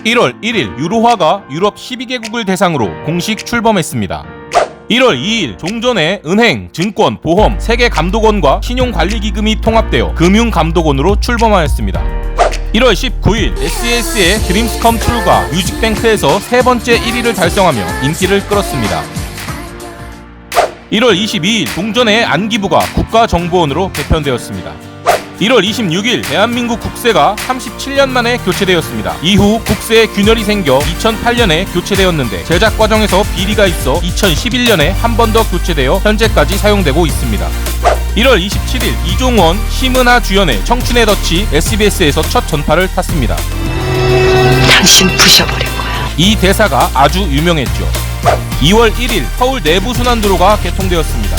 1월 1일 유로화가 유럽 12개국을 대상으로 공식 출범했습니다. 1월 2일 종전의 은행, 증권, 보험, 세계감독원과 신용관리기금이 통합되어 금융감독원으로 출범하였습니다. 1월 19일 SES의 드림스 컴 트루가 뮤직뱅크에서 세 번째 1위를 달성하며 인기를 끌었습니다. 1월 22일 동전의 안기부가 국가정보원으로 개편되었습니다. 1월 26일 대한민국 국세가 37년 만에 교체되었습니다. 이후 국세에 균열이 생겨 2008년에 교체되었는데 제작 과정에서 비리가 있어 2011년에 한 번 더 교체되어 현재까지 사용되고 있습니다. 1월 27일 이종원, 심은하 주연의 청춘의 덫이 SBS에서 첫 전파를 탔습니다. 당신 부셔버릴 거야. 이 대사가 아주 유명했죠. 2월 1일 서울 내부순환도로가 개통되었습니다.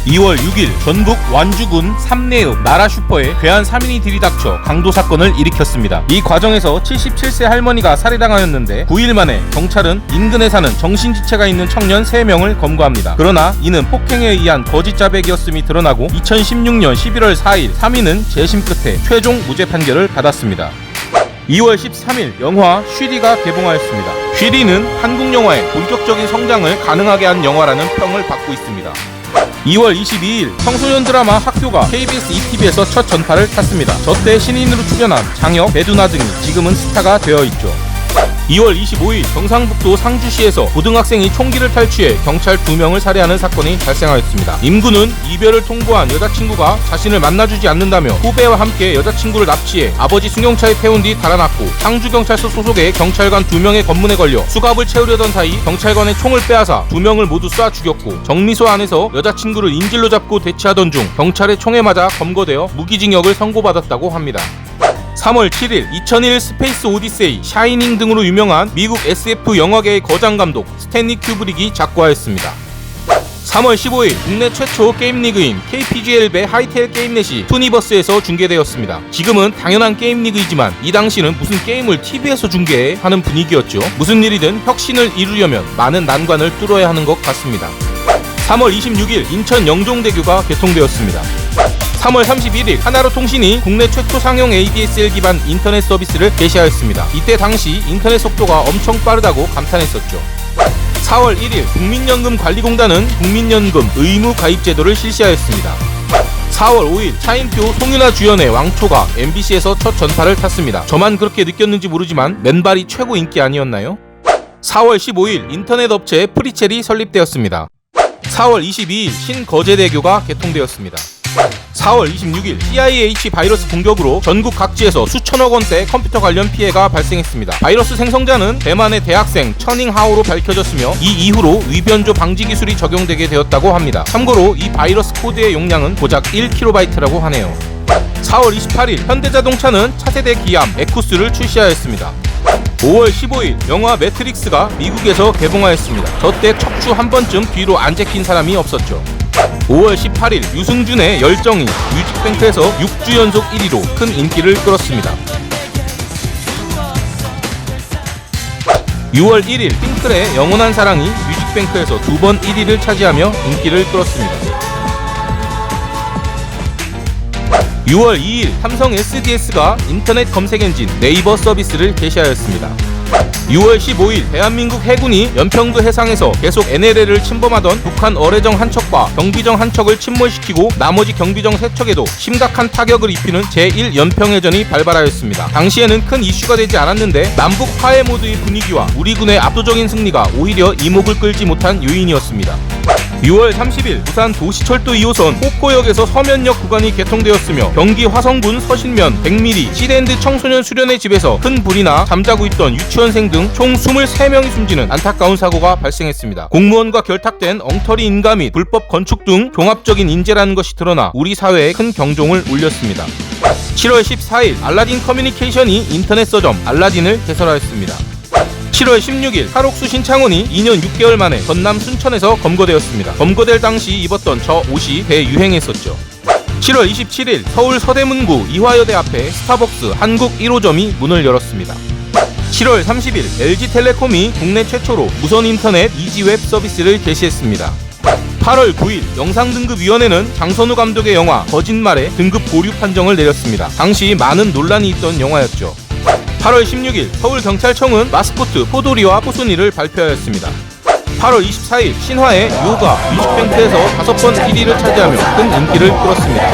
2월 6일 전북 완주군 삼내읍 나라슈퍼에 괴한 3인이 들이닥쳐 강도 사건을 일으켰습니다. 이 과정에서 77세 할머니가 살해당하였는데 9일 만에 경찰은 인근에 사는 정신지체가 있는 청년 3명을 검거합니다. 그러나 이는 폭행에 의한 거짓 자백이었음이 드러나고 2016년 11월 4일 3인은 재심 끝에 최종 무죄 판결을 받았습니다. 2월 13일 영화 쉬리가 개봉하였습니다. 쉬리는 한국 영화의 본격적인 성장을 가능하게 한 영화라는 평을 받고 있습니다. 2월 22일 청소년 드라마 학교가 KBS ETV에서 첫 전파를 탔습니다. 저때 신인으로 출연한 장혁, 배두나 등이 지금은 스타가 되어 있죠. 2월 25일 경상북도 상주시에서 고등학생이 총기를 탈취해 경찰 2명을 살해하는 사건이 발생하였습니다. 임구는 이별을 통보한 여자친구가 자신을 만나주지 않는다며 후배와 함께 여자친구를 납치해 아버지 승용차에 태운 뒤 달아났고 상주경찰서 소속의 경찰관 2명의 검문에 걸려 수갑을 채우려던 사이 경찰관의 총을 빼앗아 2명을 모두 쏴 죽였고 정미소 안에서 여자친구를 인질로 잡고 대치하던 중 경찰의 총에 맞아 검거되어 무기징역을 선고받았다고 합니다. 3월 7일 2001 스페이스 오디세이, 샤이닝 등으로 유명한 미국 SF 영화계의 거장감독 스탠리 큐브릭이 작고하였습니다. 3월 15일 국내 최초 게임 리그인 KPGL배 하이텔 게임넷이 투니버스에서 중계되었습니다. 지금은 당연한 게임 리그이지만 이 당시는 무슨 게임을 TV에서 중계해 하는 분위기였죠. 무슨 일이든 혁신을 이루려면 많은 난관을 뚫어야 하는 것 같습니다. 3월 26일 인천 영종대교가 개통되었습니다. 3월 31일 하나로통신이 국내 최초 상용 ADSL 기반 인터넷 서비스를 개시하였습니다. 이때 당시 인터넷 속도가 엄청 빠르다고 감탄했었죠. 4월 1일 국민연금관리공단은 국민연금 의무가입제도를 실시하였습니다. 4월 5일 차인표, 송윤아 주연의 왕초가 MBC에서 첫 전파를 탔습니다. 저만 그렇게 느꼈는지 모르지만 맨발이 최고 인기 아니었나요? 4월 15일 인터넷 업체 프리첼이 설립되었습니다. 4월 22일 신거제대교가 개통되었습니다. 4월 26일 CIH 바이러스 공격으로 전국 각지에서 수천억 원대 컴퓨터 관련 피해가 발생했습니다. 바이러스 생성자는 대만의 대학생 처닝하오로 밝혀졌으며 이 이후로 위변조 방지 기술이 적용되게 되었다고 합니다. 참고로 이 바이러스 코드의 용량은 고작 1KB라고 하네요. 4월 28일 현대자동차는 차세대 기암 에쿠스를 출시하였습니다. 5월 15일 영화 매트릭스가 미국에서 개봉하였습니다. 저때 척추 한 번쯤 뒤로 안 제낀 사람이 없었죠. 5월 18일 유승준의 열정이 뮤직뱅크에서 6주 연속 1위로 큰 인기를 끌었습니다. 6월 1일 핑클의 영원한 사랑이 뮤직뱅크에서 2번 1위를 차지하며 인기를 끌었습니다. 6월 2일 삼성 SDS가 인터넷 검색 엔진 네이버 서비스를 개시하였습니다. 6월 15일 대한민국 해군이 연평도 해상에서 계속 NLL을 침범하던 북한 어뢰정 한 척과 경비정 한 척을 침몰시키고 나머지 경비정 3척에도 심각한 타격을 입히는 제1연평해전이 발발하였습니다. 당시에는 큰 이슈가 되지 않았는데 남북 화해 모드의 분위기와 우리 군의 압도적인 승리가 오히려 이목을 끌지 못한 요인이었습니다. 6월 30일 부산 도시철도 2호선 호코역에서 서면역 구간이 개통되었으며 경기 화성군 서신면 100mm 시랜드 청소년 수련의 집에서 큰 불이 나 잠자고 있던 유치원생 등 총 23명이 숨지는 안타까운 사고가 발생했습니다. 공무원과 결탁된 엉터리 인가 및 불법 건축 등 종합적인 인재라는 것이 드러나 우리 사회에 큰 경종을 울렸습니다. 7월 14일 알라딘 커뮤니케이션이 인터넷 서점 알라딘을 개설하였습니다. 7월 16일 탈옥수 신창훈이 2년 6개월 만에 전남 순천에서 검거되었습니다. 검거될 당시 입었던 저 옷이 대유행했었죠. 7월 27일 서울 서대문구 이화여대 앞에 스타벅스 한국 1호점이 문을 열었습니다. 7월 30일 LG텔레콤이 국내 최초로 무선 인터넷 이지웹 서비스를 개시했습니다. 8월 9일 영상등급위원회는 장선우 감독의 영화 거짓말에 등급 보류 판정을 내렸습니다. 당시 많은 논란이 있던 영화였죠. 8월 16일 서울경찰청은 마스코트 포도리와 포순이를 발표하였습니다. 8월 24일 신화의 요가 뮤직뱅크에서 5번 1위를 차지하며 큰 인기를 끌었습니다.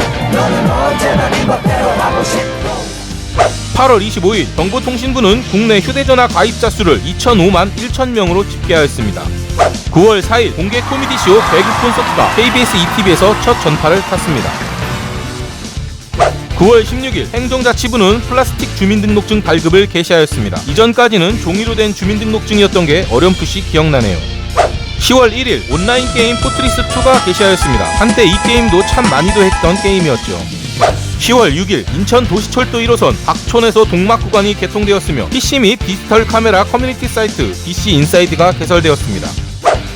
8월 25일 정보통신부는 국내 휴대전화 가입자 수를 2005만 1천명으로 집계하였습니다. 9월 4일 공개 코미디쇼 배그 콘서트가 KBS ETV에서 첫 전파를 탔습니다. 9월 16일 행정자치부는 플라스틱 주민등록증 발급을 개시하였습니다. 이전까지는 종이로 된 주민등록증이었던 게 어렴풋이 기억나네요. 10월 1일 온라인 게임 포트리스2가 개시하였습니다. 한때 이 게임도 참 많이도 했던 게임이었죠. 10월 6일 인천 도시철도 1호선 박촌에서 동막 구간이 개통되었으며 PC 및 디지털 카메라 커뮤니티 사이트 DC 인사이드가 개설되었습니다.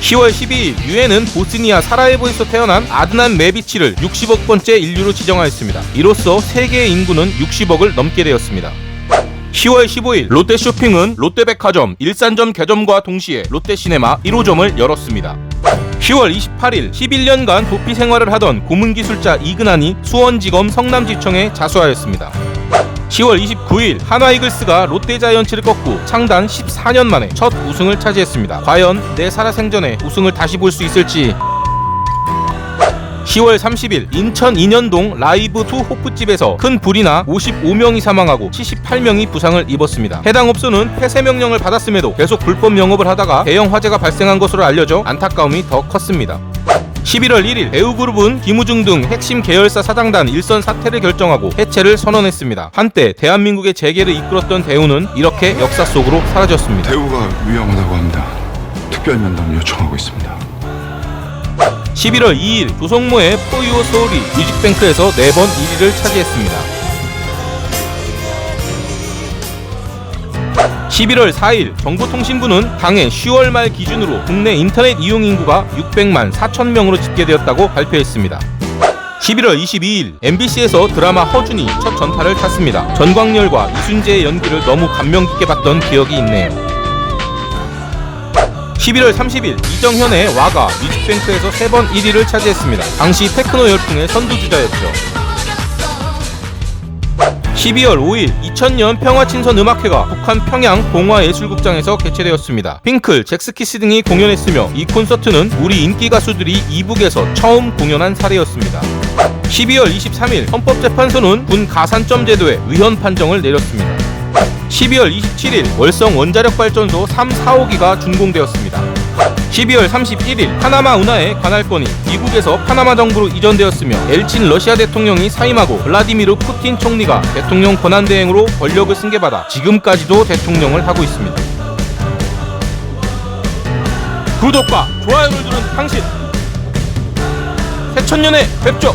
10월 12일 유엔은 보스니아 사라예보에서 태어난 아드난 메비치를 60억 번째 인류로 지정하였습니다. 이로써 세계의 인구는 60억을 넘게 되었습니다. 10월 15일 롯데쇼핑은 롯데백화점, 일산점 개점과 동시에 롯데시네마 1호점을 열었습니다. 10월 28일 11년간 도피 생활을 하던 고문기술자 이근한이 수원지검 성남지청에 자수하였습니다. 10월 29일 한화이글스가 롯데자이언츠를 꺾고 창단 14년 만에 첫 우승을 차지했습니다. 과연 내 살아생전에 우승을 다시 볼 수 있을지. 10월 30일 인천 인현동 라이브2 호프집에서 큰 불이 나 55명이 사망하고 78명이 부상을 입었습니다. 해당 업소는 폐쇄 명령을 받았음에도 계속 불법 영업을 하다가 대형 화재가 발생한 것으로 알려져 안타까움이 더 컸습니다. 11월 1일 배우그룹은 김우중 등 핵심 계열사 사장단 일선 사퇴를 결정하고 해체를 선언했습니다. 한때 대한민국의 재계를 이끌었던 대우는 이렇게 역사 속으로 사라졌습니다. 대우가 위험하다고 합니다. 특별 면담 요청하고 있습니다. 11월 2일 조성모의 포유어 소울이 뮤직뱅크에서 4번 1위를 차지했습니다. 11월 4일 정보통신부는 당해 10월 말 기준으로 국내 인터넷 이용 인구가 600만 4천명으로 집계되었다고 발표했습니다. 11월 22일 MBC에서 드라마 허준이 첫 전파를 탔습니다. 전광열과 이순재의 연기를 너무 감명 깊게 봤던 기억이 있네요. 11월 30일 이정현의 와가 뮤직뱅크에서 3번 1위를 차지했습니다. 당시 테크노 열풍의 선두주자였죠. 12월 5일 2000년 평화친선 음악회가 북한 평양 동화예술극장에서 개최되었습니다. 핑클, 잭스키스 등이 공연했으며 이 콘서트는 우리 인기 가수들이 이북에서 처음 공연한 사례였습니다. 12월 23일 헌법재판소는 군 가산점 제도에 위헌 판정을 내렸습니다. 12월 27일 월성 원자력발전소 3, 4호기가 준공되었습니다. 12월 31일 파나마 운하의 관할권이 미국에서 파나마 정부로 이전되었으며 엘친 러시아 대통령이 사임하고 블라디미르 푸틴 총리가 대통령 권한대행으로 권력을 승계받아 지금까지도 대통령을 하고 있습니다. 구독과 좋아요를 누른 당신, 새천년에 뵙죠.